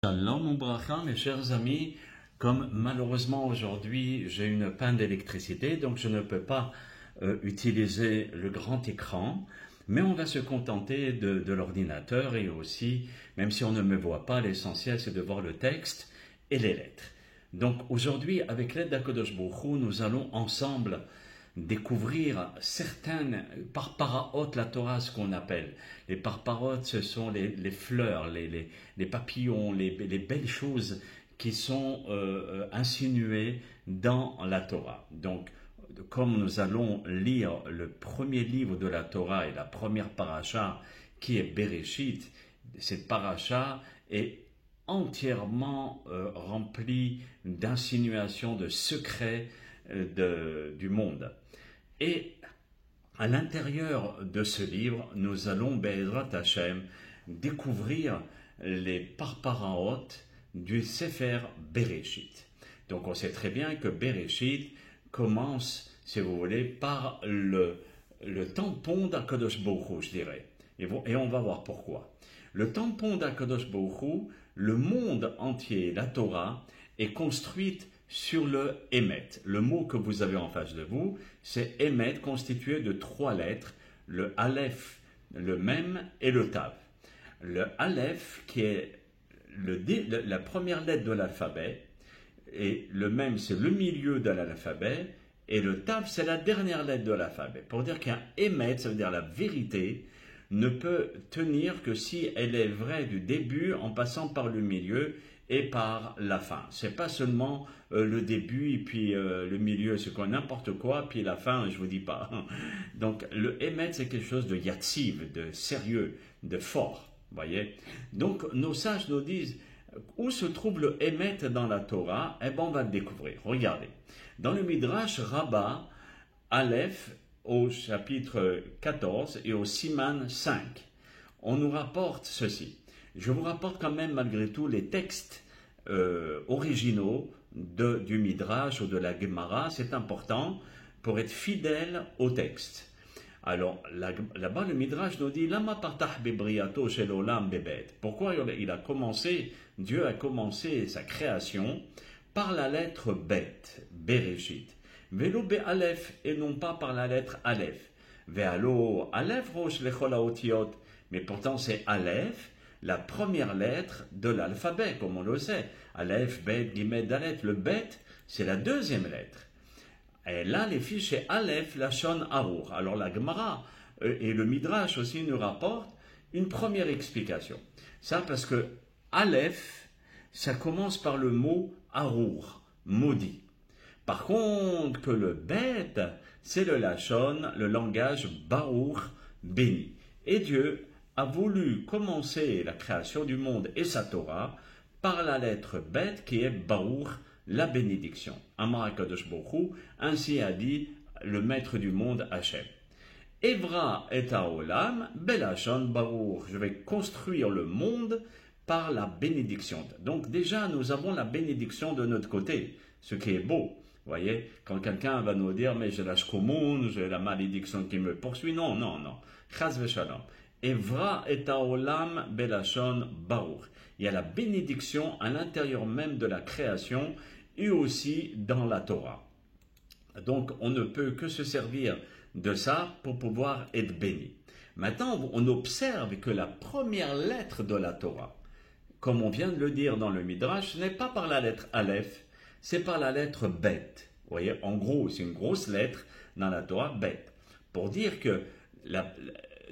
Shalom Ubracha, mes chers amis, comme malheureusement aujourd'hui j'ai une panne d'électricité, donc je ne peux pas utiliser le grand écran, mais on va se contenter de l'ordinateur et aussi, même si on ne me voit pas, l'essentiel c'est de voir le texte et les lettres. Donc aujourd'hui, avec l'aide d'Akadosh Baruch Hu, nous allons ensemble découvrir certaines parparaot, la Torah, ce qu'on appelle. Les parparaot, ce sont les fleurs, les papillons, les belles choses qui sont insinuées dans la Torah. Donc, comme nous allons lire le premier livre de la Torah et la première paracha qui est Bereshit, cette paracha est entièrement remplie d'insinuations, de secrets du monde. Et à l'intérieur de ce livre, nous allons, Be'ezrat Hashem, découvrir les parparaot du Sefer Bereshit. Donc on sait très bien que Bereshit commence, si vous voulez, par le tampon d'Akadosh Baruch Hu, je dirais. Et on va voir pourquoi. Le tampon d'Akadosh Baruch Hu, le monde entier, la Torah, est construite sur le Emet. Le mot que vous avez en face de vous, c'est Emet, constitué de 3 lettres, le Aleph, le Mem et le Tav. Le Aleph, qui est la première lettre de l'alphabet, et le Mem, c'est le milieu de l'alphabet, et le Tav, c'est la dernière lettre de l'alphabet. Pour dire qu'un Emet, ça veut dire la vérité, ne peut tenir que si elle est vraie du début en passant par le milieu et par la fin. C'est pas seulement le début et puis le milieu, c'est quoi n'importe quoi, puis la fin, je vous dis pas. Donc le émet, c'est quelque chose de yatsiv, de sérieux, de fort, voyez. Donc nos sages nous disent où se trouve le émet dans la Torah. Eh ben on va le découvrir. Regardez, dans le Midrash Rabbah, Aleph, au chapitre 14 et au Siman 5, on nous rapporte ceci. Je vous rapporte quand même malgré tout les textes originaux du Midrash ou de la Gemara. C'est important pour être fidèle au texte. Alors là-bas le Midrash nous dit Lama partah bebriato shel olam bebet. Pourquoi Dieu a commencé sa création par la lettre Bet, Bereshit. Velo be Aleph et non pas par la lettre Aleph. Vealo Aleph rosh lechol haotiot. Mais pourtant c'est Aleph, la première lettre de l'alphabet, comme on le sait. Aleph, Bet, Gimet, Dalet. Le Bet, c'est la deuxième lettre. Et là, les fiches, c'est Aleph, Lachon, Arour. Alors la Gemara et le Midrash aussi nous rapportent une première explication. Ça parce que Aleph, ça commence par le mot Arour, maudit. Par contre, que le Bet, c'est le Lachon, le langage Barour, béni. Et Dieu a voulu commencer la création du monde et sa Torah par la lettre Bet qui est Baour, la bénédiction. Amar HaKadosh Baruch Hu, ainsi a dit le maître du monde Hachem. Evra et Haolam, Belachon Baour. Je vais construire le monde par la bénédiction. Donc déjà nous avons la bénédiction de notre côté, ce qui est beau. Vous voyez, quand quelqu'un va nous dire mais j'ai la shkomoun, j'ai la malédiction qui me poursuit. Non, non, non. Chaz v'shalom. Evra et Haolam Belachon Baruch. Il y a la bénédiction à l'intérieur même de la création et aussi dans la Torah. Donc on ne peut que se servir de ça pour pouvoir être béni. Maintenant on observe que la première lettre de la Torah, comme on vient de le dire dans le Midrash, ce n'est pas par la lettre Aleph, c'est par la lettre Bet. Vous voyez, en gros, c'est une grosse lettre dans la Torah, Bet. Pour dire que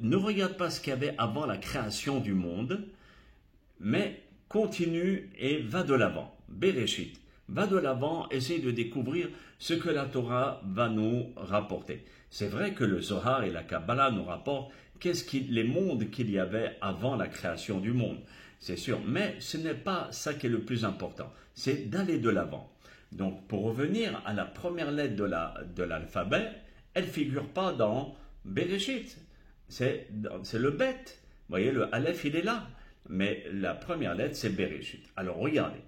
ne regarde pas ce qu'il y avait avant la création du monde, mais continue et va de l'avant. Bereshit, va de l'avant, essaye de découvrir ce que la Torah va nous rapporter. C'est vrai que le Zohar et la Kabbalah nous rapportent les mondes qu'il y avait avant la création du monde. C'est sûr, mais ce n'est pas ça qui est le plus important. C'est d'aller de l'avant. Donc, pour revenir à la première lettre de l'alphabet, elle ne figure pas dans Bereshit. C'est le Bet. Vous voyez, le Aleph, il est là. Mais la première lettre, c'est Bereshit. Alors, regardez.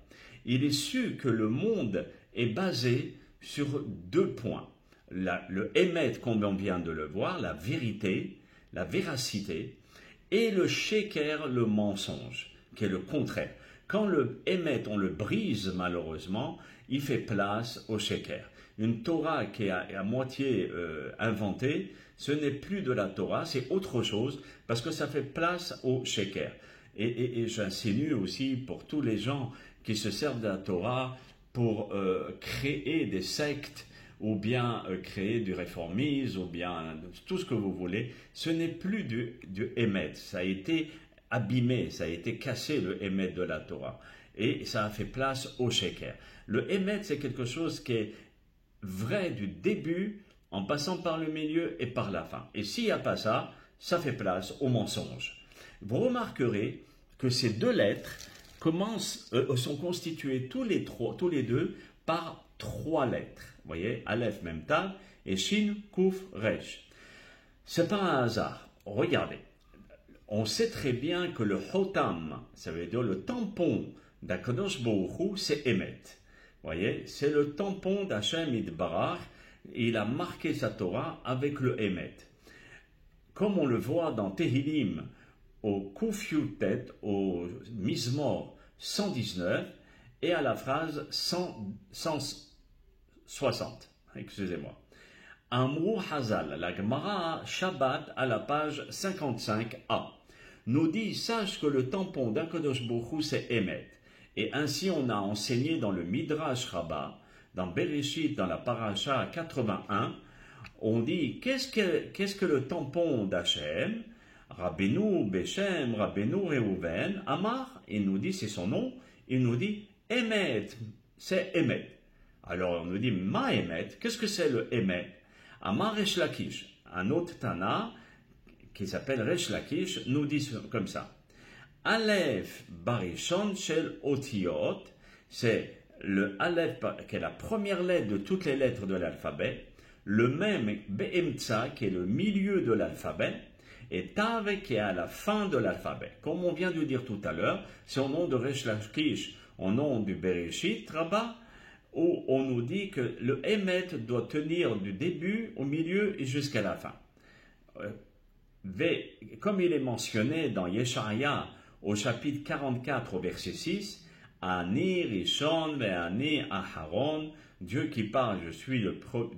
Il est su que le monde est basé sur 2 points. Le Emet, comme on vient de le voir, la vérité, la véracité, et le Sheker, le mensonge, qui est le contraire. Quand le Emet, on le brise malheureusement, il fait place au Sheker. Une Torah qui est à moitié inventée, ce n'est plus de la Torah, c'est autre chose, parce que ça fait place au Sheker. Et j'insinue aussi pour tous les gens qui se servent de la Torah pour créer des sectes, ou bien créer du réformisme, ou bien tout ce que vous voulez, ce n'est plus du Emet. Ça a été abîmé, ça a été cassé, le Emet de la Torah. Et ça a fait place au Sheker. Le Emet, c'est quelque chose qui est vrai du début, en passant par le milieu et par la fin. Et s'il n'y a pas ça, ça fait place au mensonge. Vous remarquerez que ces deux lettres sont constituées tous les deux par trois lettres. Vous voyez, Aleph, Mem, Tav, et Shin, Kuf, Resh. C'est pas un hasard. Regardez. On sait très bien que le Hotam, ça veut dire le tampon d'Akadosh Baruch Hu, c'est Emet. Vous voyez, c'est le tampon d'Hachem Yitbarach. Il a marqué sa Torah avec le Emet. Comme on le voit dans Tehillim, au Kuf Yutet, au Mizmor 119, et à la phrase 160. Excusez-moi. Amrou Hazal, la Gemara Shabbat à la page 55a, nous dit, sache que le tampon d'Akadosh Baruch Hu c'est Emet. Et ainsi on a enseigné dans le Midrash Rabbah, dans Bereshit, dans la paracha 81, on dit, qu'est-ce que le tampon d'Hachem? Rabbeinu Beshem, Rabbeinu Reuven, Amar, il nous dit, c'est son nom, il nous dit, Emet, c'est Emet. Alors on nous dit, Ma Emet, qu'est-ce que c'est le Emet? Amar Resh Lakish, un autre Tana qui s'appelle Resh Lakish, nous dit comme ça. Aleph Barishon Shel Otiot, c'est le Aleph qui est la première lettre de toutes les lettres de l'alphabet, le même Be'emtsa qui est le milieu de l'alphabet, et Tav qui est à la fin de l'alphabet. Comme on vient de dire tout à l'heure, c'est au nom de Resh Lakish, au nom du Bereshit Rabbah, où on nous dit que le Emet doit tenir du début au milieu et jusqu'à la fin. Comme il est mentionné dans Yesharia au chapitre 44 au verset 6, Ani Rishon ve'ani Aharon, Dieu qui parle, je suis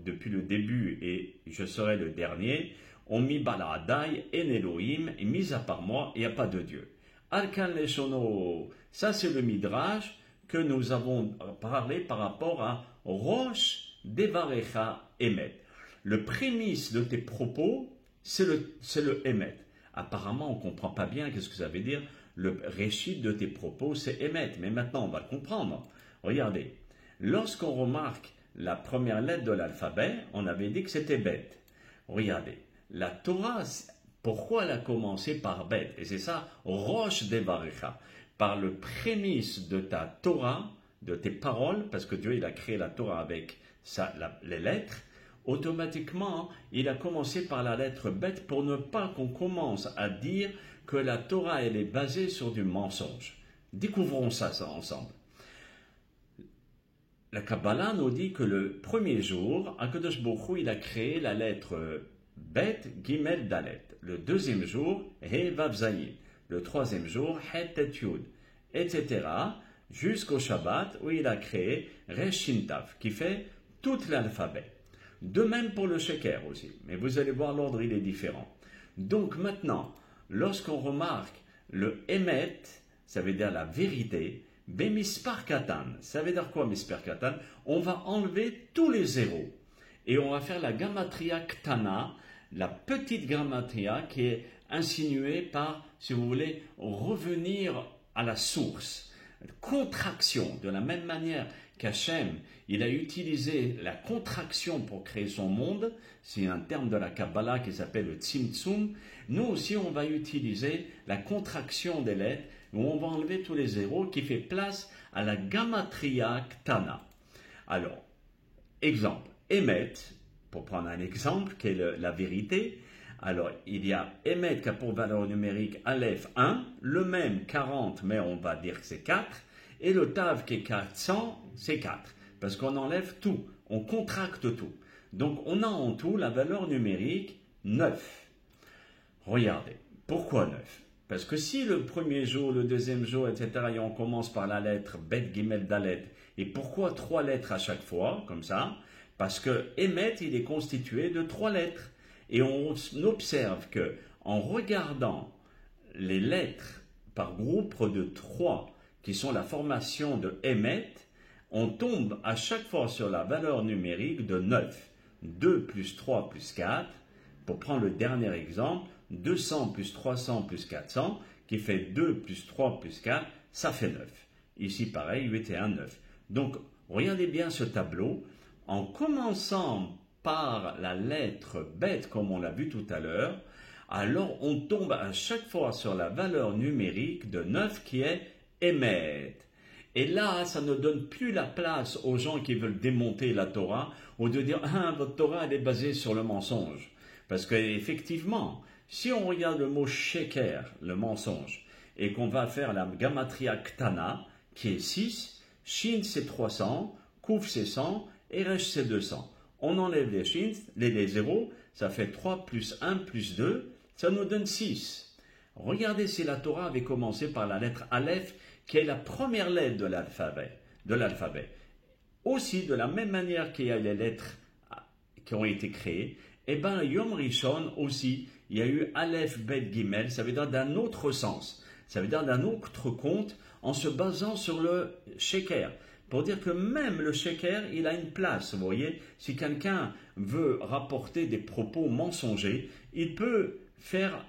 depuis le début et je serai le dernier, on mi baladai en Elohim, et mis à part moi, il n'y a pas de Dieu. Alkan leshono, ça c'est le Midrash que nous avons parlé par rapport à Rosh Devarecha Emet. Le prémisse de tes propos, c'est le Emet. Apparemment, on ne comprend pas bien qu'est-ce que ça veut dire. Le récit de tes propos, c'est Emet. Mais maintenant, on va le comprendre. Regardez, lorsqu'on remarque la première lettre de l'alphabet, on avait dit que c'était Bet. Regardez, la Torah, pourquoi elle a commencé par Bet? Et c'est ça, Rosh Devarecha. Par le prémisse de ta Torah, de tes paroles, parce que Dieu il a créé la Torah avec les lettres, automatiquement, il a commencé par la lettre Bet pour ne pas qu'on commence à dire que la Torah elle est basée sur du mensonge. Découvrons ça ensemble. La Kabbalah nous dit que le premier jour, Akadosh Baruch Hu, il a créé la lettre Bet, Gimel, Dalet. Le deuxième jour, He, Vav, Zayin. Le troisième jour, Het, Tet, Yud, etc. jusqu'au Shabbat où il a créé Resh, Shin, Tav, qui fait tout l'alphabet. De même pour le Sheker aussi, mais vous allez voir l'ordre il est différent. Donc maintenant, lorsqu'on remarque le Emet, ça veut dire la vérité, Bemispar Katan, ça veut dire quoi Mispar Katan? On va enlever tous les zéros et on va faire la Gematria Ktana, la petite Gematria qui est insinuée par, si vous voulez, revenir à la source. Contraction, de la même manière qu'Hachem, il a utilisé la contraction pour créer son monde, c'est un terme de la Kabbalah qui s'appelle le Tzimtzum, nous aussi on va utiliser la contraction des lettres, où on va enlever tous les zéros qui fait place à la Gematria Ktana. Alors, exemple, Emet, pour prendre un exemple qui est la vérité, alors il y a Emet qui a pour valeur numérique Aleph 1, le même 40 mais on va dire que c'est 4, et le Tav qui est 400, c'est 4, parce qu'on enlève tout, on contracte tout. Donc on a en tout la valeur numérique 9. Regardez, pourquoi 9? Parce que si le premier jour, le deuxième jour, etc., et on commence par la lettre Bet, Gimel, Dalet, et pourquoi 3 lettres à chaque fois, comme ça? Parce que Emet, il est constitué de 3 lettres. Et on observe que en regardant les lettres par groupe de 3, qui sont la formation de Emet, on tombe à chaque fois sur la valeur numérique de 9. 2 plus 3 plus 4, pour prendre le dernier exemple, 200 plus 300 plus 400, qui fait 2 plus 3 plus 4, ça fait 9. Ici, pareil, 8 et 1, 9. Donc, regardez bien ce tableau. En commençant par la lettre bête, comme on l'a vu tout à l'heure, alors on tombe à chaque fois sur la valeur numérique de 9 qui est Emet. Et là, ça ne donne plus la place aux gens qui veulent démonter la Torah ou de dire « Ah, votre Torah, elle est basée sur le mensonge ». Parce qu'effectivement, si on regarde le mot « sheker », le mensonge, et qu'on va faire la gamatria ktana, qui est 6, shin c'est 300, kouf c'est 100, et resh c'est 200. On enlève les shin, les zéros, ça fait 3 plus 1 plus 2, ça nous donne 6. Regardez si la Torah avait commencé par la lettre Aleph, qui est la première lettre de l'alphabet. Aussi, de la même manière qu'il y a les lettres qui ont été créées, et bien, Yom Rishon aussi, il y a eu Aleph, Bet, Gimel, ça veut dire d'un autre sens, ça veut dire d'un autre compte, en se basant sur le sheker. Pour dire que même le sheker, il a une place, vous voyez. Si quelqu'un veut rapporter des propos mensongers, il peut faire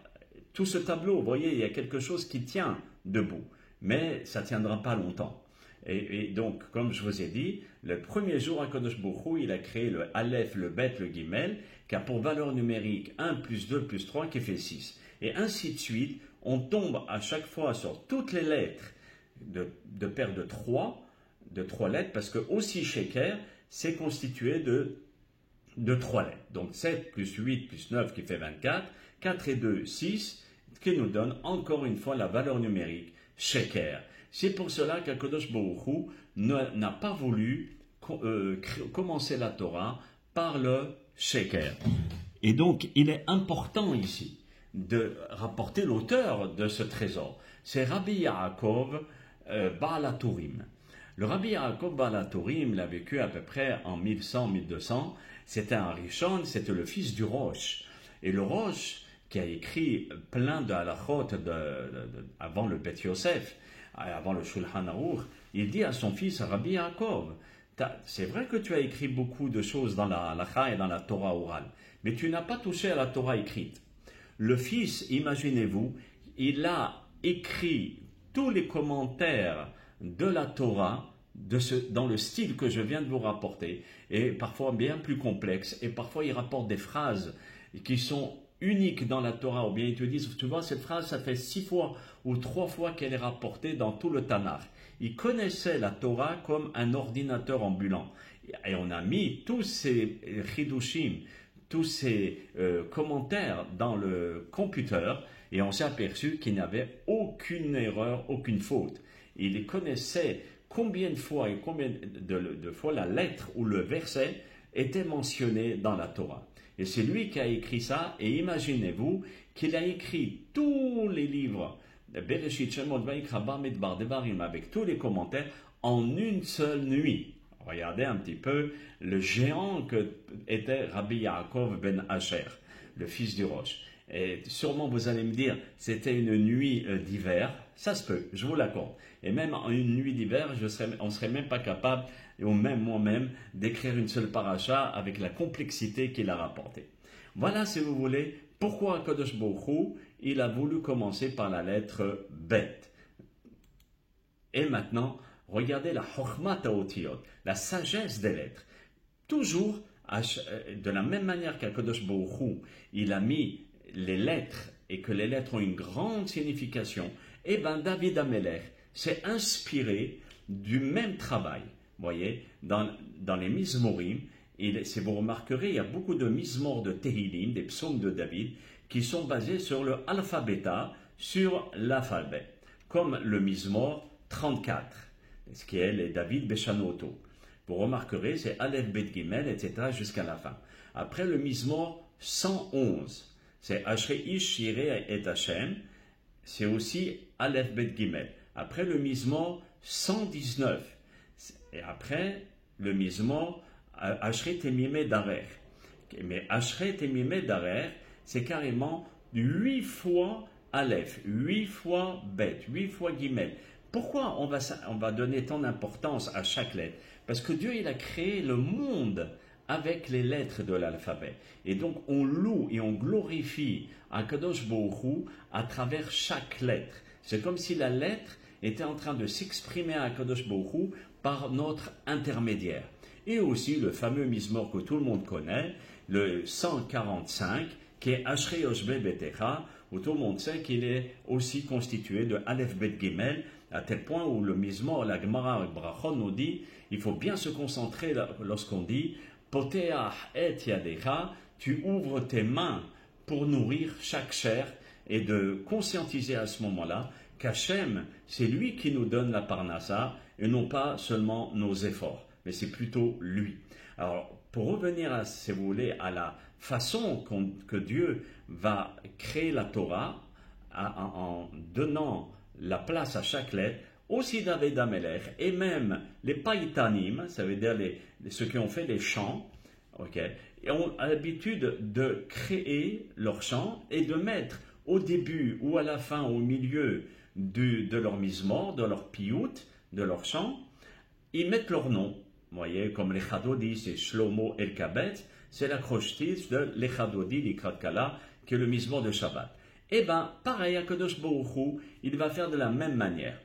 tout ce tableau, vous voyez, il y a quelque chose qui tient debout. Mais ça ne tiendra pas longtemps. Et donc, comme je vous ai dit, le premier jour, HaKadosh Baruch Hu, il a créé le Aleph, le Bet, le Gimel, qui a pour valeur numérique 1 plus 2 plus 3, qui fait 6. Et ainsi de suite, on tombe à chaque fois sur toutes les lettres de paires de 3 lettres, parce que aussi Sheker, c'est constitué de 3 lettres. Donc 7 plus 8 plus 9 qui fait 24, 4 et 2, 6, qui nous donne encore une fois la valeur numérique Sheker. C'est pour cela qu'Akadosh Baruch Hu n'a pas voulu commencer la Torah par le Sheker. Et donc, il est important ici de rapporter l'auteur de ce trésor. C'est Rabbi Yaakov Baal HaTurim. Le Rabbi Yaakov Baal HaTurim l'a vécu à peu près en 1100-1200. C'était un Rishon, c'était le fils du Rosh. Et le Rosh, qui a écrit plein de halachot avant le Bet Yosef, avant le Shulchan Aruch, il dit à son fils Rabbi Yaakov, c'est vrai que tu as écrit beaucoup de choses dans la halacha et dans la Torah orale, mais tu n'as pas touché à la Torah écrite. Le fils, imaginez-vous, il a écrit tous les commentaires de la Torah dans le style que je viens de vous rapporter, et parfois bien plus complexe, et parfois il rapporte des phrases qui sont uniques dans la Torah, ou bien ils te disent, tu vois, cette phrase, ça fait 6 fois ou 3 fois qu'elle est rapportée dans tout le Tanakh. Il connaissait la Torah comme un ordinateur ambulant. Et on a mis tous ces chidushim, tous ces commentaires dans le computer, et on s'est aperçu qu'il n'y avait aucune erreur, aucune faute. Il connaissait combien de fois et combien de fois la lettre ou le verset était mentionné dans la Torah. Et c'est lui qui a écrit ça, et imaginez-vous qu'il a écrit tous les livres de Bereshit, Shemot, Vayikra, Bamidbar, Devarim, avec tous les commentaires, en une seule nuit. Regardez un petit peu le géant que était Rabbi Yaakov ben Asher, le fils du Rosh. Et sûrement vous allez me dire, c'était une nuit d'hiver, ça se peut, je vous l'accorde. Et même en une nuit d'hiver, on ne serait même pas capable, ou même moi-même, d'écrire une seule paracha avec la complexité qu'il a rapportée. Voilà, si vous voulez, pourquoi HaKadosh Baruch Hu, il a voulu commencer par la lettre Bet. Et maintenant, regardez la Chokhmat HaOtiyot, la sagesse des lettres. Toujours, de la même manière qu'HaKadosh Baruch Hu, il a mis les lettres, et que les lettres ont une grande signification, et bien David Amelech s'est inspiré du même travail. Vous voyez, dans les Mizmorim, si vous remarquerez, il y a beaucoup de Mizmor de Tehillim, des psaumes de David, qui sont basés sur le alphabéta, sur l'alphabet, comme le Mizmor 34, ce qui est les David Beshanoto. Vous remarquerez, c'est Aleph Bet Gimel, etc., jusqu'à la fin. Après le Mizmor 111, c'est Ashrei Ish Yireh et Hashem, c'est aussi Aleph Bet Gimel. Après le Mizmor 119. Et après le Mizmor Ashret et Mimé Darer. Mais Ashret et Mimé Darer, c'est carrément 8 fois Aleph, 8 fois Bet, 8 fois Gimel. Pourquoi on va donner tant d'importance à chaque lettre? Parce que Dieu, il a créé le monde avec les lettres de l'alphabet. Et donc, on loue et on glorifie Akadosh Baruch Hu à travers chaque lettre. C'est comme si la lettre était en train de s'exprimer à Akadosh Baruch Hu par notre intermédiaire. Et aussi le fameux Mizmor que tout le monde connaît, le 145, qui est Ashrei Yoshbe Betecha, où tout le monde sait qu'il est aussi constitué de Aleph Bet Gimel, à tel point où le Mizmor, la Gemara Brachot nous dit, il faut bien se concentrer lorsqu'on dit Poteach et Yadecha, tu ouvres tes mains pour nourrir chaque chair, et de conscientiser à ce moment-là qu'Hachem, c'est lui qui nous donne la parnassa, et non pas seulement nos efforts, mais c'est plutôt lui. Alors, pour revenir, si vous voulez, à la façon que Dieu va créer la Torah, en donnant la place à chaque lettre, aussi David Amelech, et même les païtanim, ça veut dire ceux qui ont fait les chants, okay, et ont l'habitude de créer leurs chants et de mettre au début ou à la fin, au milieu de leur mizmor, de leur piout, de leur chant, ils mettent leur nom. Vous voyez, comme les Chadodi, c'est Shlomo El-Kabetz, c'est l'acrostice de l'Echadodi, l'Ikrat Kala, qui est le mizmor de Shabbat. Eh bien, pareil, Akadosh Baruch Hu, il va faire de la même manière.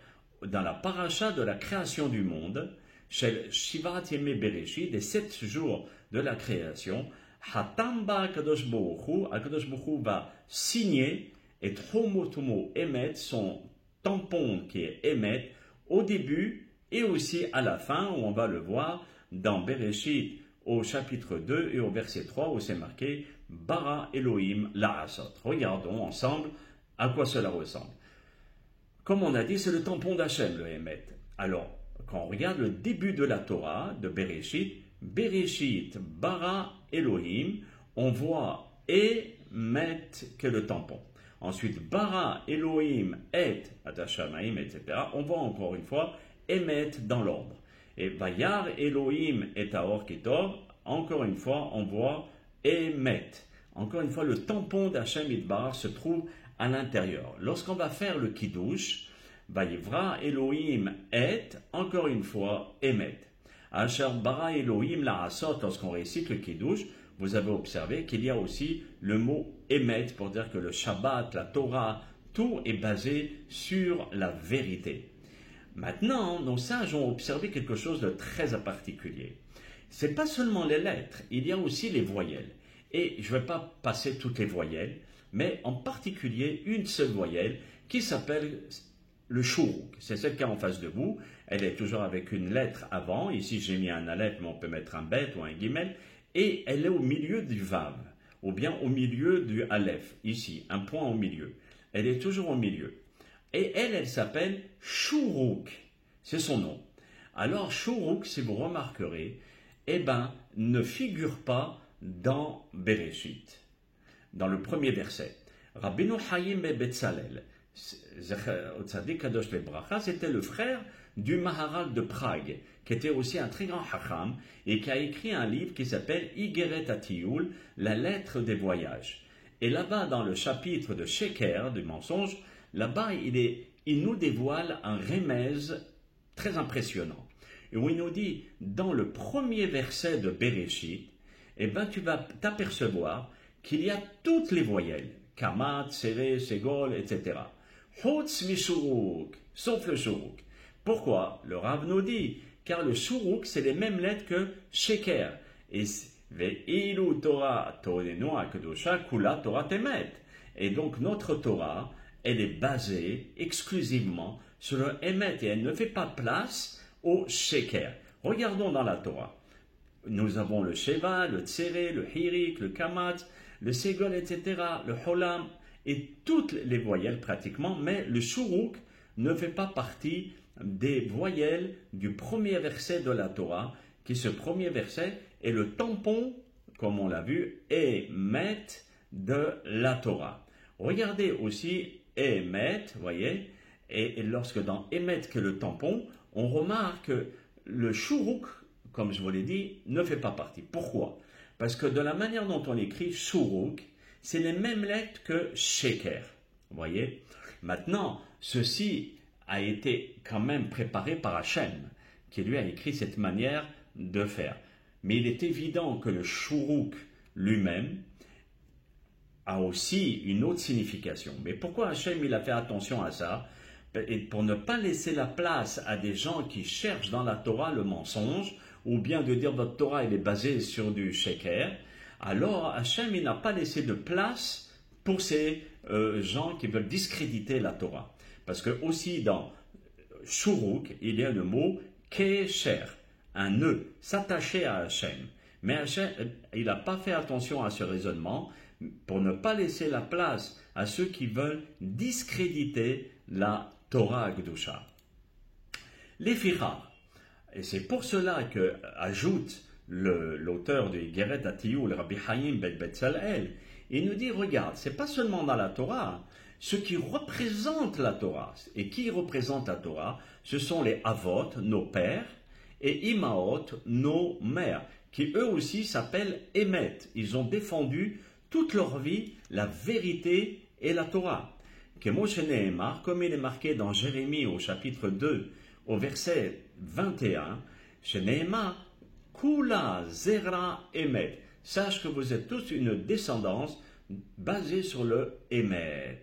Dans la paracha de la création du monde, chez Shivat Yemei Bereshit, des 7 jours de la création, Hatamba Akadosh Baruch Hu va signer et Tromotumo Emet, son tampon qui est Emet, au début et aussi à la fin, où on va le voir dans Bereshit au chapitre 2 et au verset 3, où c'est marqué Bara Elohim La'asot. Regardons ensemble à quoi cela ressemble. Comme on a dit, c'est le tampon d'Hachem, le Emet. Alors, quand on regarde le début de la Torah, de Bereshit, Bereshit, Bara Elohim, on voit Emet que le tampon. Ensuite, Bara Elohim et Atashamaim, etc. On voit encore une fois Emet dans l'ordre. Et Vayar Elohim et Taor Kitov, encore une fois, on voit Emet. Encore une fois, le tampon d'Hachem Idbar se trouve à l'intérieur. Lorsqu'on va faire le Kiddush, Vayivra Elohim et, encore une fois, Emet. Asher bara Elohim la'asot, lorsqu'on récite le Kiddush, vous avez observé qu'il y a aussi le mot Emet pour dire que le Shabbat, la Torah, tout est basé sur la vérité. Maintenant, nos sages ont observé quelque chose de très particulier. Ce n'est pas seulement les lettres, il y a aussi les voyelles. Et je ne vais pas passer toutes les voyelles, mais en particulier une seule voyelle qui s'appelle le shuruk. C'est celle qui est en face de vous. Elle est toujours avec une lettre avant. Ici, j'ai mis un aleph, mais on peut mettre un bet ou un gimel. Et elle est au milieu du vav, ou bien au milieu du aleph. Ici, un point au milieu. Elle est toujours au milieu. Et elle s'appelle shuruk. C'est son nom. Alors, shuruk, si vous remarquerez, ne figure pas dans Bereshit, dans le premier verset. Rabbeinu Chaim Betzalel, c'était le frère du Maharal de Prague, qui était aussi un très grand hacham, et qui a écrit un livre qui s'appelle Igeret Atiyul, la lettre des voyages. Et là-bas, dans le chapitre de Sheker, du mensonge, là-bas, il nous dévoile un remez très impressionnant. Et où il nous dit, dans le premier verset de Bereshit, tu vas t'apercevoir qu'il y a toutes les voyelles, Kamat, Sere, Segol, etc. Chutz mishuruk, sauf le shuruk. Pourquoi? Le Rav nous dit, car le shuruk, c'est les mêmes lettres que Sheker. Et Ve'ilu Torah, Torenu Akdosha, Kula Torah Temet. Et donc notre Torah, elle est basée exclusivement sur le Emet et elle ne fait pas place au Sheker. Regardons dans la Torah. Nous avons le Sheva, le Tsere, le Hirik, le Kamat, le Segol, etc., le Holam, et toutes les voyelles pratiquement, mais le Shuruk ne fait pas partie des voyelles du premier verset de la Torah, qui ce premier verset est le tampon, comme on l'a vu, Emet de la Torah. Regardez aussi Emet, vous voyez, et lorsque dans Emet, qui est le tampon, on remarque que le Shuruk, comme je vous l'ai dit, ne fait pas partie. Pourquoi? Parce que de la manière dont on écrit Shuruk, c'est les mêmes lettres que Sheker. Vous voyez? Maintenant, ceci a été quand même préparé par Hachem, qui lui a écrit cette manière de faire. Mais il est évident que le Shuruk lui-même a aussi une autre signification. Mais pourquoi Hachem il a fait attention à ça? Et pour ne pas laisser la place à des gens qui cherchent dans la Torah le mensonge, ou bien de dire votre Torah elle est basée sur du sheker, alors Hachem il n'a pas laissé de place pour ces gens qui veulent discréditer la Torah. Parce que aussi dans Shuruk, il y a le mot Kesher, un nœud, s'attacher à Hachem. Mais Hachem, il n'a pas fait attention à ce raisonnement pour ne pas laisser la place à ceux qui veulent discréditer la Torah Akdusha. Les Fichar. Et c'est pour cela que ajoute l'auteur de Igeret Atiyou, le Rabbi Chaim Ben Betzalel, il nous dit, regarde, c'est pas seulement dans la Torah, ce qui représente la Torah. Et qui représente la Torah? Ce sont les Avot, nos pères, et Imaot, nos mères, qui eux aussi s'appellent Emet. Ils ont défendu toute leur vie la vérité et la Torah. Comme il est marqué dans Jérémie au chapitre 2, au verset 21, Sheneema, Kula Zera Emet. Sache que vous êtes tous une descendance basée sur le Emet.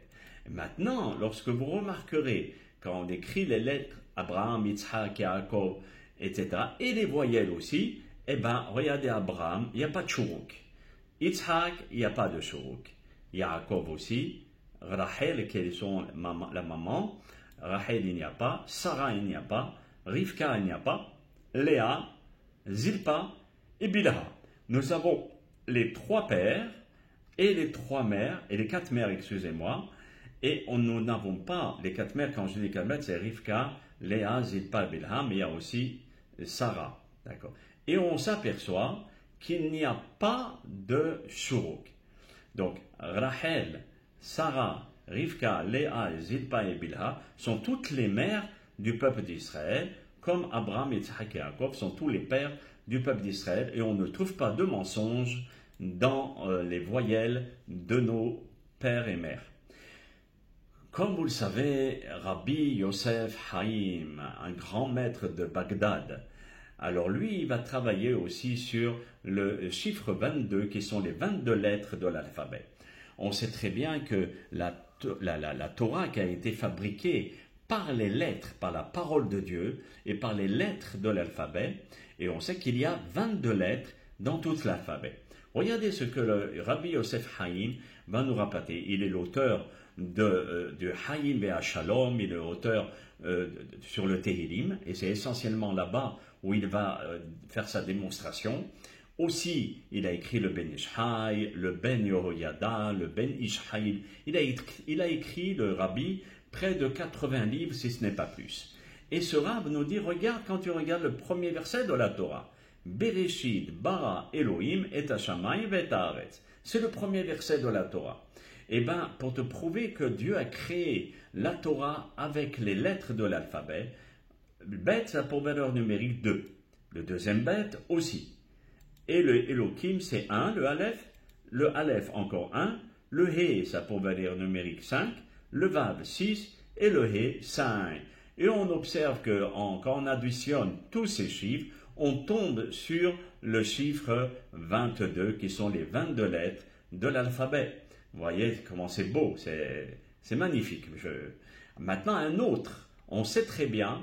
Maintenant, lorsque vous remarquerez, quand on écrit les lettres Abraham, Yitzhak, Yaakov, etc., et les voyelles aussi, eh bien, regardez Abraham, il n'y a pas de Shuruk. Yitzhak, il n'y a pas de Shuruk. Yaakov aussi. Rachel, qui est la maman. Rachel, il n'y a pas. Sarah, il n'y a pas. Rivka, il n'y a pas. Léa, Zilpa et Bilha. Nous avons les trois pères et les trois mères, et les quatre mères, excusez-moi. Et nous n'avons pas les quatre mères, quand je dis les quatre mères, c'est Rivka, Léa, Zilpa et Bilha, mais il y a aussi Sarah. D'accord. Et on s'aperçoit qu'il n'y a pas de Shuruk. Donc, Rachel, Sarah, Rivka, Léa, Zilpa et Bilha sont toutes les mères du peuple d'Israël, comme Abraham, Yitzhak et Yaakov sont tous les pères du peuple d'Israël, et on ne trouve pas de mensonge dans les voyelles de nos pères et mères. Comme vous le savez, Rabbi Yosef Haïm, un grand maître de Bagdad, alors lui, il va travailler aussi sur le chiffre 22, qui sont les 22 lettres de l'alphabet. On sait très bien que la Torah qui a été fabriquée par les lettres, par la parole de Dieu et par les lettres de l'alphabet, et on sait qu'il y a 22 lettres dans tout l'alphabet. Regardez ce que le Rabbi Yosef Haïm va nous rapporter. Il est l'auteur de Haïm Ve'ha Shalom, il est l'auteur sur le Tehillim, et c'est essentiellement là-bas où il va faire sa démonstration. Aussi, il a écrit le Ben Ishai, le Ben Yehoyada, le Ben Ishai. Il a écrit, le Rabbi, près de 80 livres, si ce n'est pas plus. Et ce Rab nous dit, regarde, quand tu regardes le premier verset de la Torah, Bereshit bara Elohim et Hashamayim et Haaretz. C'est le premier verset de la Torah. Eh bien, pour te prouver que Dieu a créé la Torah avec les lettres de l'alphabet, Bet, ça a pour valeur numérique 2. Le deuxième Bet aussi. Et le Elohim, c'est 1, le Aleph encore 1, le He, ça a pour valeur numérique 5, le Vav 6 et le He 5. Et on observe que quand on additionne tous ces chiffres, on tombe sur le chiffre 22, qui sont les 22 lettres de l'alphabet. Vous voyez comment c'est beau, c'est magnifique. Maintenant, un autre, on sait très bien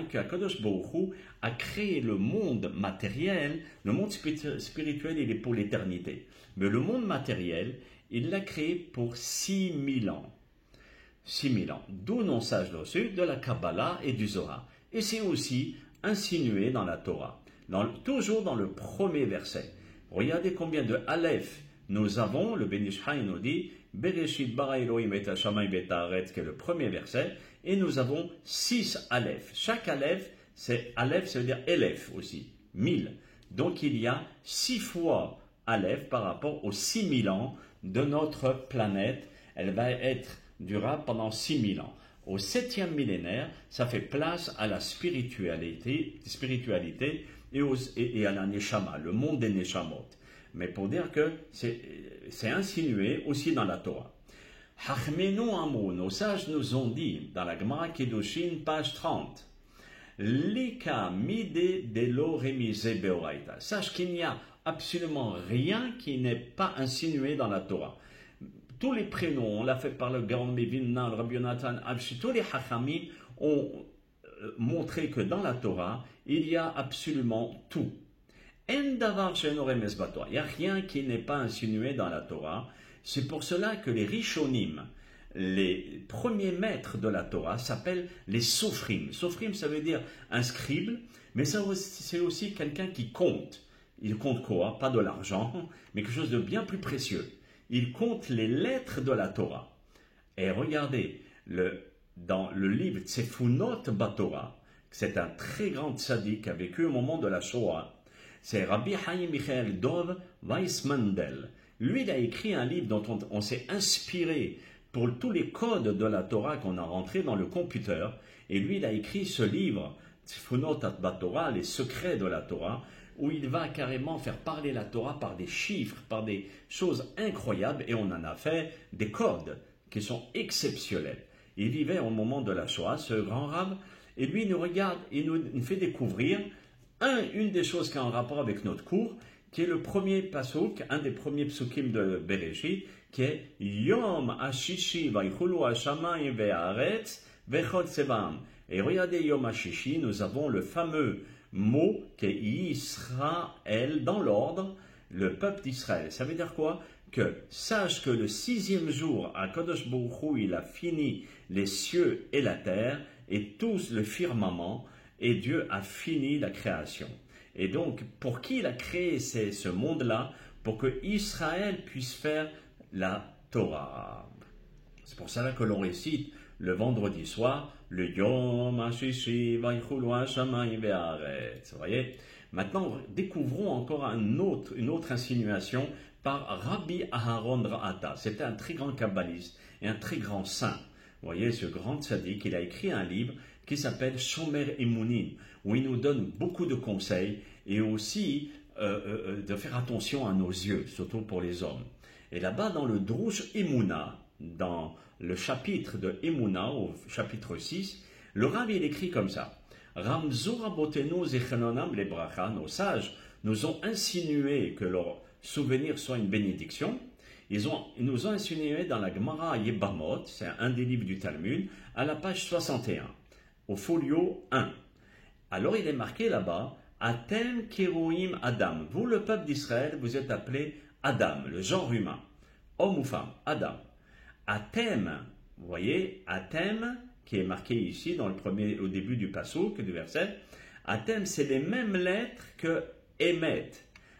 qu'Akadosh Baruch Hu a créé le monde matériel. Le monde spirituel, il est pour l'éternité. Mais le monde matériel, il l'a créé pour 6000 ans. 6000 ans. D'où l'on sache reçu de la Kabbalah et du Zohar. Et c'est aussi insinué dans la Torah. Toujours dans le premier verset. Regardez combien de Aleph nous avons. Le Ben Ishai nous dit Bereshit bara Elohim et Hashamayim et Haaretz, qui est le premier verset. Et nous avons 6 Aleph. Chaque Aleph, Aleph, ça veut dire Elef aussi, 1000. Donc il y a 6 fois Aleph par rapport aux 6000 ans de notre planète. Elle va être durera pendant 6000 ans. Au 7e millénaire, ça fait place à la spiritualité et à la Neshama, le monde des Neshamot. Mais pour dire que c'est insinué aussi dans la Torah. Hachmenu Amrou, nos sages nous ont dit, dans la Gemara Kedushin, page 30, Lika mide delo remise beoraita. Sache qu'il n'y a absolument rien qui n'est pas insinué dans la Torah. Tous les prénoms, on l'a fait par le Gaon Mevilna, le Rabbi Yonatan, tous les Hachamim ont montré que dans la Torah, il y a absolument tout. En davar she'eno remes batorah. Il n'y a rien qui n'est pas insinué dans la Torah. C'est pour cela que les Rishonim, les premiers maîtres de la Torah, s'appellent les Sofrim. Sofrim, ça veut dire un scribe, mais c'est aussi quelqu'un qui compte. Il compte quoi? Pas de l'argent, mais quelque chose de bien plus précieux. Il compte les lettres de la Torah. Et regardez, dans le livre Tsefunot Batorah, c'est un très grand tzaddik qui a vécu au moment de la Shoah, c'est Rabbi Chaim Michael Dov Weissmandel. Lui, il a écrit un livre dont on s'est inspiré pour tous les codes de la Torah qu'on a rentrés dans le computer. Et lui, il a écrit ce livre, Tsefunot Batorah, les secrets de la Torah, où il va carrément faire parler la Torah par des chiffres, par des choses incroyables, et on en a fait des codes qui sont exceptionnels. Il vivait au moment de la Shoah, ce grand rave, et lui, il nous regarde, il nous fait découvrir une des choses qui a un rapport avec notre cours, qui est le premier pasuk, un des premiers psukim de Bereshit, qui est Yom Hashishi vaychulu hashamayim ve'aretz vechol tsevam. Et regardez Yom Hashishi, nous avons le fameux mot qui est Israël, dans l'ordre, le peuple d'Israël. Ça veut dire quoi? Que sache que le 6e jour, Akadosh Baruch Hu, il a fini les cieux et la terre, et tous le firmament, et Dieu a fini la création. Et donc, pour qui il a créé ce monde-là? Pour que Israël puisse faire la Torah. C'est pour cela que l'on récite le vendredi soir, le Yom HaShishi vaychulu hashamayim ve'aretz. Vous voyez? Maintenant, découvrons encore une autre insinuation par Rabbi Aharon Ra'ata. C'était un très grand kabbaliste et un très grand saint. Vous voyez, ce grand tzaddik, il a écrit un livre qui s'appelle Shomer Emunin, où il nous donne beaucoup de conseils et aussi de faire attention à nos yeux, surtout pour les hommes. Et là-bas, dans le Drush Emuna, dans le chapitre de Emuna, au chapitre 6, le Rav, il écrit comme ça. Ramzur Rabotenu Zechanonam les Bracha, nos sages nous ont insinué que leur souvenir soit une bénédiction. Ils nous ont insinué dans la Gemara Yebamot, c'est un des livres du Talmud, à la page 61, au folio 1. Alors il est marqué là-bas, Atem Keroim Adam. Vous, le peuple d'Israël, vous êtes appelé Adam, le genre humain, homme ou femme, Adam. Atem, vous voyez, Atem, qui est marqué ici au début du pasuk, du verset, Atem, c'est les mêmes lettres que Emet.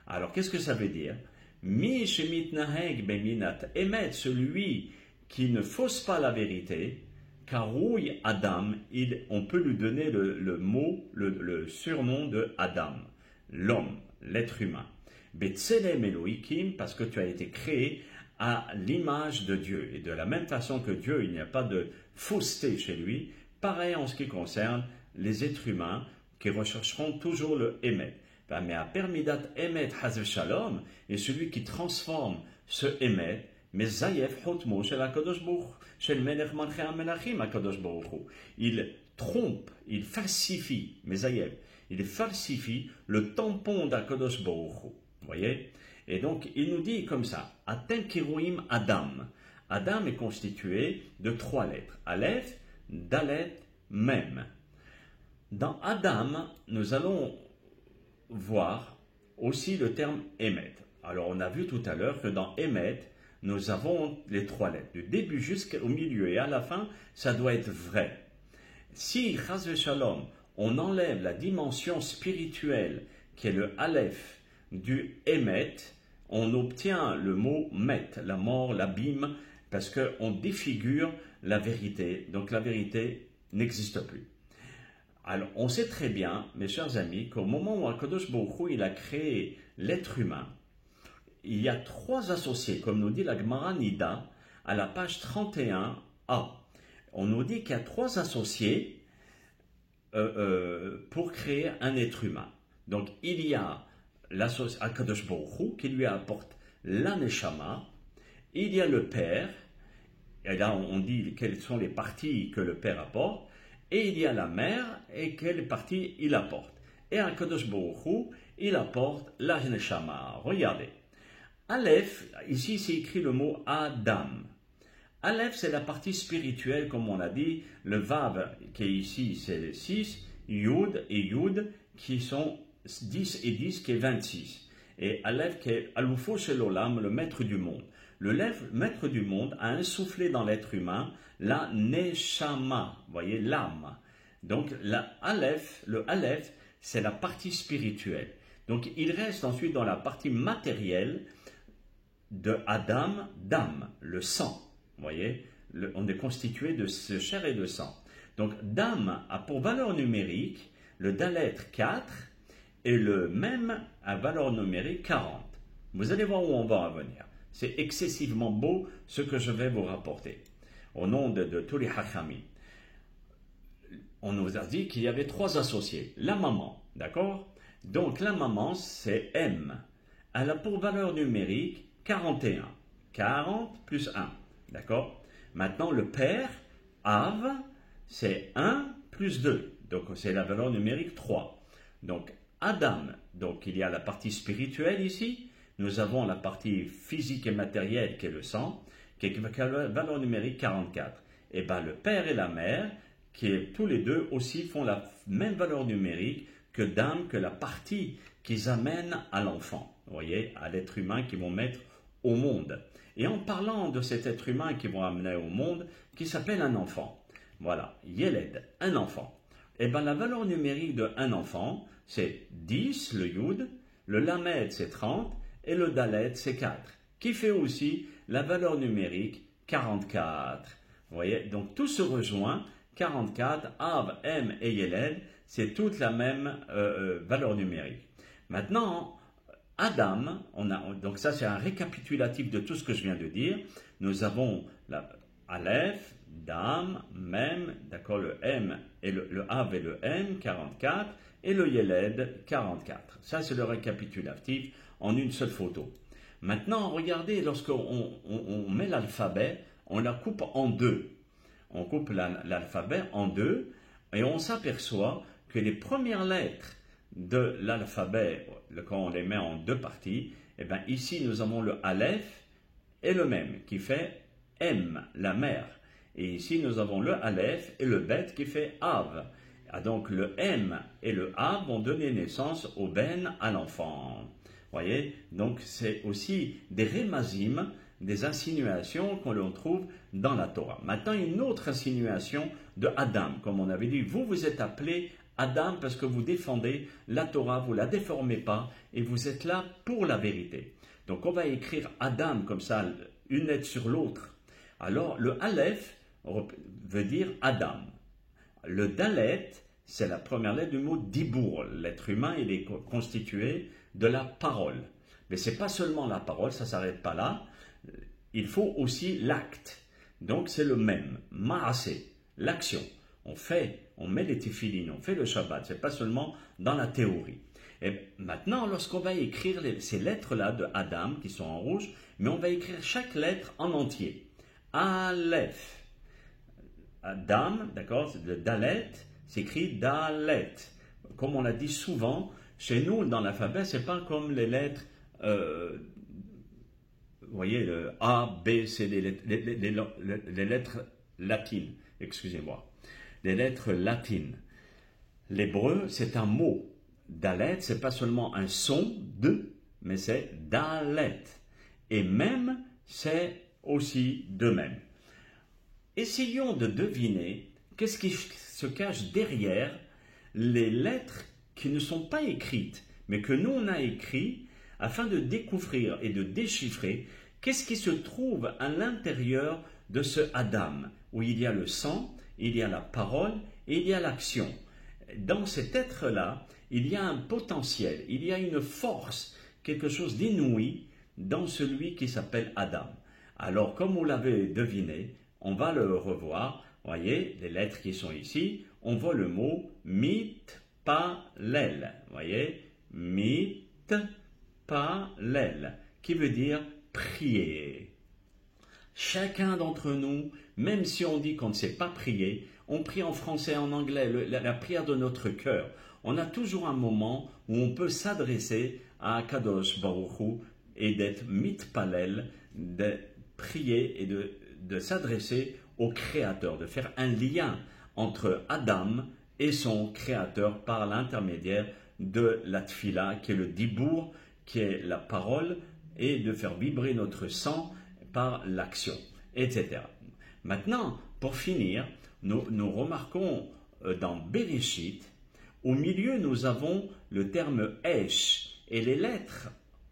Alors, qu'est-ce que ça veut dire? Mi shemitnaheg beminat Emet, celui qui ne fausse pas la vérité, Karouille Adam, on peut lui donner le mot, le surnom de Adam, l'homme, l'être humain. Betselem Elohikim, parce que tu as été créé à l'image de Dieu. Et de la même façon que Dieu, il n'y a pas de fausseté chez lui, pareil en ce qui concerne les êtres humains qui rechercheront toujours le Emet. Mais à Permidat Emet Hazv Shalom, et celui qui transforme ce Emet, mais Zayef Hotmo shel HaKadosh Baruch Hu, shel Melech Malchei HaMelachim HaKadosh Baruch Hu. Il trompe, il falsifie, mais Zayef, il falsifie le tampon d'HaKadosh Baruch Hu. Vous voyez? Et donc, il nous dit comme ça, Atem Kiroim Adam. Adam est constitué de 3 lettres. Aleph, Dalet, Mem. Dans Adam, nous allons voir aussi le terme Emet. Alors, on a vu tout à l'heure que dans Emet, nous avons les 3 lettres. Du début jusqu'au milieu et à la fin, ça doit être vrai. Si, Chas Shalom, on enlève la dimension spirituelle, qui est le Aleph du Emet, on obtient le mot Met, la mort, l'abîme, parce qu'on défigure la vérité. Donc la vérité n'existe plus. Alors on sait très bien, mes chers amis, qu'au moment où HaKadosh Baruch Hu, il a créé l'être humain, il y a 3 associés, comme nous dit la Gemara Nida, à la page 31 A. On nous dit qu'il y a trois associés pour créer un être humain. Donc il y a Akadosh Baruch Hu qui lui apporte la Neshama, il y a le Père, et là on dit quelles sont les parties que le Père apporte, et il y a la Mère et quelles parties il apporte. Et Akadosh Baruch Hu, il apporte la Neshama. Regardez. Aleph, ici c'est écrit le mot Adam. Aleph, c'est la partie spirituelle, comme on l'a dit. Le Vav, qui est ici, c'est le 6. Yud et Yud, qui sont 10 et 10, qui est 26. Et Aleph, qui est Aloufo Shelolam, le maître du monde. Le maître du monde a insufflé dans l'être humain la Neshama, vous voyez, l'âme. Donc, le Aleph, c'est la partie spirituelle. Donc, il reste ensuite dans la partie matérielle de Adam, d'âme, le sang. Vous voyez, on est constitué de chair et de sang. Donc, Dam a pour valeur numérique le Dalet 4 et le même a valeur numérique 40. Vous allez voir où on va en venir. C'est excessivement beau ce que je vais vous rapporter. Au nom de tous les Hachamim. On nous a dit qu'il y avait trois associés. La maman, d'accord? Donc, la maman, c'est M. Elle a pour valeur numérique 41. 40 plus 1. D'accord? Maintenant, le père, Av, c'est 1 plus 2. Donc, c'est la valeur numérique 3. Donc, Adam, donc il y a la partie spirituelle ici. Nous avons la partie physique et matérielle qui est le sang, qui a la valeur numérique 44. Et bien, le père et la mère, tous les deux aussi font la même valeur numérique que Dam, que la partie qu'ils amènent à l'enfant. Vous voyez, à l'être humain qu'ils vont mettre au monde. Et en parlant de cet être humain qu'ils vont amener au monde, qui s'appelle un enfant. Voilà, Yeled, un enfant. Et bien la valeur numérique d'un enfant, c'est 10, le Yud, le Lamed, c'est 30, et le Dalet, c'est 4, qui fait aussi la valeur numérique 44. Vous voyez, donc tout se rejoint, 44, Av, M et Yeled, c'est toute la même valeur numérique. Maintenant, Adam, donc ça c'est un récapitulatif de tout ce que je viens de dire. Nous avons Aleph, Dam, Mem, d'accord, le M et le Av et le M, 44, et le Yeled, 44. Ça c'est le récapitulatif en une seule photo. Maintenant, regardez, lorsqu'on met l'alphabet, on la coupe en deux. On coupe l'alphabet en deux et on s'aperçoit que les premières lettres de l'alphabet, quand on les met en deux parties, et bien ici nous avons le Aleph et le Mem qui fait M, la mère. Et ici nous avons le Aleph et le Bet qui fait Av. Donc le M et le Av vont donner naissance au Ben, à l'enfant. Voyez, donc c'est aussi des rémazim, des insinuations qu'on trouve dans la Torah. Maintenant, une autre insinuation de Adam, comme on avait dit, vous êtes appelé Adam parce que vous défendez la Torah, vous ne la déformez pas et vous êtes là pour la vérité. Donc on va écrire Adam comme ça, une lettre sur l'autre. Alors le Aleph veut dire Adam. Le Dalet, c'est la première lettre du mot Dibour. L'être humain, il est constitué de la parole. Mais ce n'est pas seulement la parole, ça ne s'arrête pas là. Il faut aussi l'acte. Donc c'est le même. Maasé, l'action. On met les téphilines, on fait le Shabbat. Ce n'est pas seulement dans la théorie. Et maintenant, lorsqu'on va écrire ces lettres-là de Adam, qui sont en rouge, mais on va écrire chaque lettre en entier. Aleph. Adam, d'accord, le Dalet, s'écrit Dalet. Comme on l'a dit souvent, chez nous, dans l'alphabet, ce n'est pas comme les lettres, vous voyez, le A, B, C, les lettres latines, excusez-moi. Les lettres latines. L'hébreu, c'est un mot. Dalet, ce n'est pas seulement un son de, mais c'est Dalet. Et même, c'est aussi de même. Essayons de deviner qu'est-ce qui se cache derrière les lettres qui ne sont pas écrites, mais que nous on a écrit afin de découvrir et de déchiffrer qu'est-ce qui se trouve à l'intérieur de ce Adam, où il y a le sang, il y a la parole et il y a l'action. Dans cet être-là, il y a un potentiel, il y a une force, quelque chose d'inouï dans celui qui s'appelle Adam. Alors, comme vous l'avez deviné, on va le revoir. Voyez, les lettres qui sont ici, on voit le mot mitpalel. Voyez, mitpalel, qui veut dire prier. Chacun d'entre nous, même si on dit qu'on ne sait pas prier, on prie en français, en anglais, la prière de notre cœur. On a toujours un moment où on peut s'adresser à Kadosh Baruch Hu et d'être mitpalel, de prier et de s'adresser au Créateur, de faire un lien entre Adam et son Créateur par l'intermédiaire de la tfila, qui est le dibour, qui est la parole, et de faire vibrer notre sang par l'action, etc. Maintenant, pour finir, nous remarquons dans Bereshit, au milieu nous avons le terme Esh, et les lettres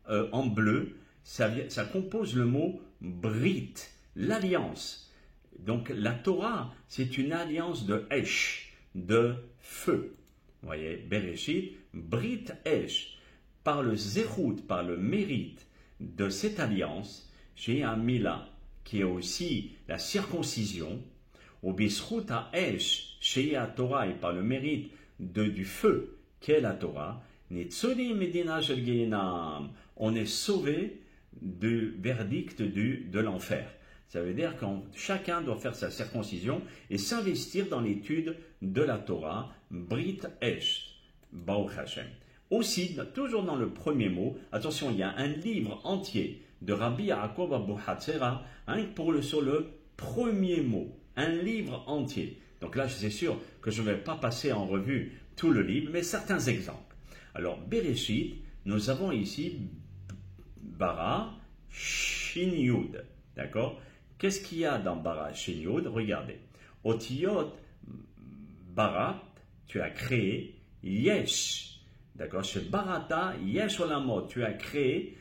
en bleu, ça compose le mot Brit, l'alliance. Donc la Torah, c'est une alliance de Esh, de feu. Vous voyez, Bereshit, Brit Esh, par le zérout, par le mérite de cette alliance, j'ai un Mila qui est aussi la circoncision, au Bisrout à Esh, chez la Torah, et par le mérite du feu qu'est la Torah, on est sauvé du verdict de l'enfer. Ça veut dire que chacun doit faire sa circoncision et s'investir dans l'étude de la Torah, Brit Esh, Baruch Hashem. Aussi, toujours dans le premier mot, attention, il y a un livre entier de Rabbi Yaakov Abu Hatzera, sur le premier mot, un livre entier. Donc là, je suis sûr que je ne vais pas passer en revue tout le livre, mais certains exemples. Alors, Bereshit, nous avons ici Bara Shin Yud. D'accord? Qu'est-ce qu'il y a dans Bara Shin Yud? Regardez. Otiyot Barat, tu as créé Yesh. D'accord? Chez Barata, Yesh Olamot, tu as créé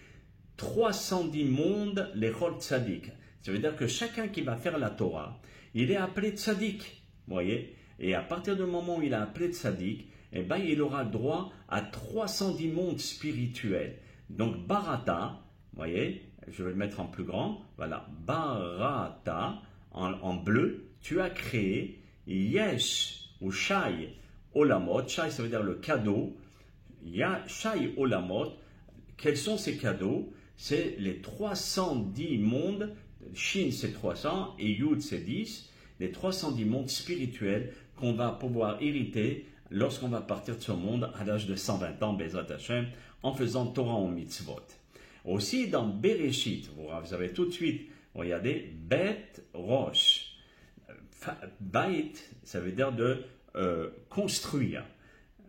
310 mondes, les Chol Tzadik. Ça veut dire que chacun qui va faire la Torah, il est appelé Tzadik. Vous voyez? Et à partir du moment où il est appelé Tzadik, eh ben, il aura droit à 310 mondes spirituels. Donc, Barata, vous voyez, je vais le mettre en plus grand, voilà, Barata, en bleu, tu as créé Yesh ou Shai Olamot. Shai, ça veut dire le cadeau. Shai Olamot, quels sont ces cadeaux? C'est les 310 mondes, Shin c'est 300 et Yud c'est 10, les 310 mondes spirituels qu'on va pouvoir hériter lorsqu'on va partir de ce monde à l'âge de 120 ans, Bezrat Hashem, en faisant Torah en mitzvot. Aussi dans Bereshit, vous avez tout de suite, regardez, Bet Rosh. Bait, ça veut dire de construire.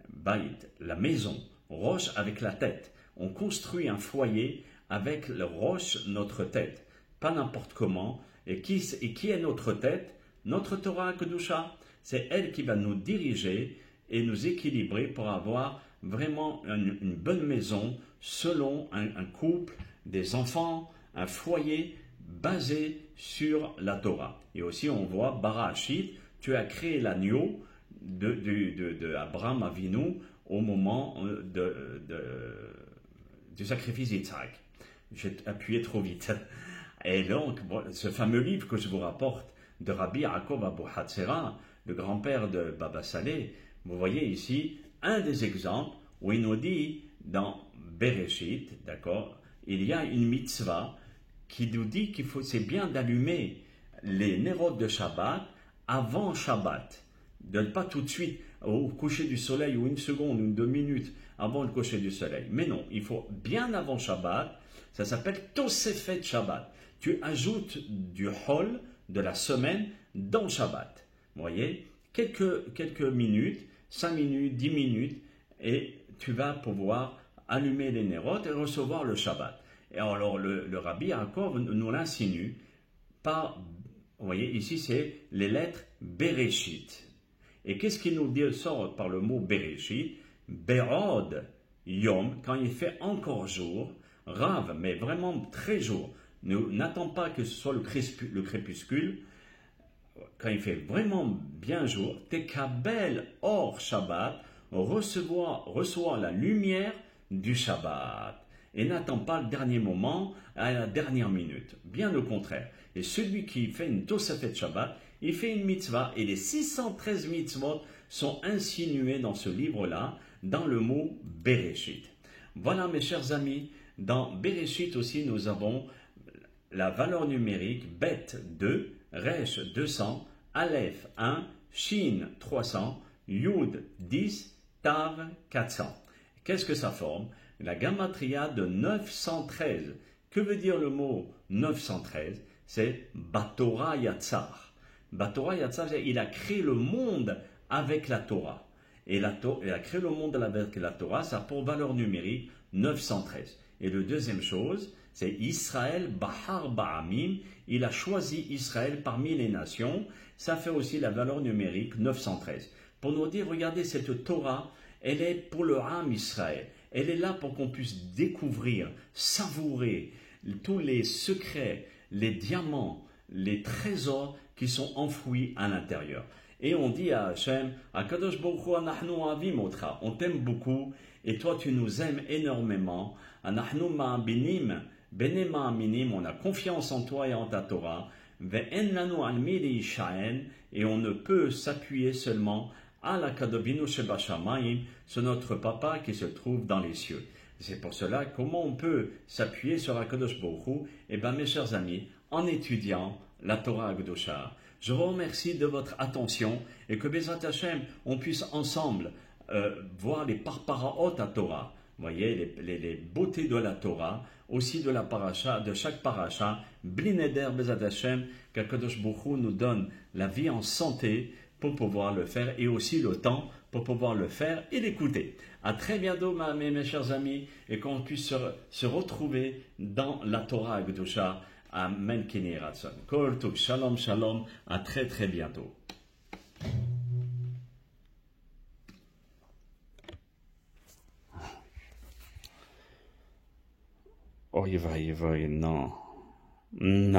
Bait, la maison. Rosh avec la tête. On construit un foyer avec le roche, notre tête. Pas n'importe comment. Et qui est notre tête? Notre Torah Kedusha. C'est elle qui va nous diriger et nous équilibrer pour avoir vraiment une bonne maison selon un couple, des enfants, un foyer basé sur la Torah. Et aussi on voit Barashit, tu as créé l'agneau de Abraham Avinu au moment du sacrifice d'Isaac. J'ai appuyé trop vite. Et donc, ce fameux livre que je vous rapporte de Rabbi Yaakov Abu Hatzera, le grand-père de Baba Saleh, vous voyez ici un des exemples où il nous dit dans Bereshit, d'accord, il y a une mitzvah qui nous dit c'est bien d'allumer les nérodes de Shabbat avant Shabbat. De ne pas tout de suite au coucher du soleil ou une seconde, une 2 minutes avant le coucher du soleil. Mais non, il faut bien avant Shabbat. Ça s'appelle Tosefet Shabbat. Tu ajoutes du hol de la semaine dans Shabbat. Vous voyez, quelques minutes, 5 minutes, 10 minutes, et tu vas pouvoir allumer les nérodes et recevoir le Shabbat. Et alors le Rabbi Yaakov nous l'insinue par, vous voyez, ici c'est les lettres Bereshit. Et qu'est-ce qu'il nous dit, sort par le mot Bereshit? Berod Yom, quand il fait encore jour, Rav, mais vraiment très jour. N'attends pas que ce soit le crépuscule. Quand il fait vraiment bien jour, Tekabel or Shabbat, reçoit la lumière du Shabbat. et n'attend pas le dernier moment, à la dernière minute. Bien au contraire. Et celui qui fait une Tosafet Shabbat, il fait une mitzvah, et les 613 mitzvot sont insinués dans ce livre-là, dans le mot Bereshit. Voilà mes chers amis, dans Bereshit aussi nous avons la valeur numérique Bet 2, Resh 200, Aleph 1, Shin 300, Yud 10, Tav 400. Qu'est-ce que ça forme? La gamatria de 913. Que veut dire le mot 913? C'est Batora Yatzar. Batora Yatzar, il a créé le monde avec la Torah. Et il a créé le monde avec la Torah, ça a pour valeur numérique 913. Et la deuxième chose, c'est Israël Bahar Ba'amim. Il a choisi Israël parmi les nations. Ça fait aussi la valeur numérique 913. Pour nous dire, regardez, cette Torah, elle est pour le Ham Israël. Elle est là pour qu'on puisse découvrir, savourer tous les secrets, les diamants, les trésors qui sont enfouis à l'intérieur. Et on dit à Hachem, Akadosh Baruch Hu anachnu avim otra, on t'aime beaucoup et toi tu nous aimes énormément. Anachnu ma'abinim, bene ma'aminim, on a confiance en toi et en ta Torah. Ve'en lanu al mi leishaen, et on ne peut s'appuyer seulement à la kadobinu shebashamayim, sur notre papa qui se trouve dans les cieux. C'est pour cela, comment on peut s'appuyer sur Akadosh Baruch Hu? Eh bien mes chers amis, en étudiant la Torah Akdosha. Je vous remercie de votre attention et que Bezrat Hashem, on puisse ensemble voir les parparaot à Torah. Vous voyez, les beautés de la Torah, aussi de la paracha, de chaque paracha. Blineder Bezrat Hashem, qu'Akadosh Baruch Hu nous donne la vie en santé pour pouvoir le faire et aussi le temps pour pouvoir le faire et l'écouter. À très bientôt, mes chers amis, et qu'on puisse se retrouver dans la Torah Akdosha. Amen Kini Ratson. Kol Tov, Shalom, Shalom. À très très bientôt. Oh, non. Non.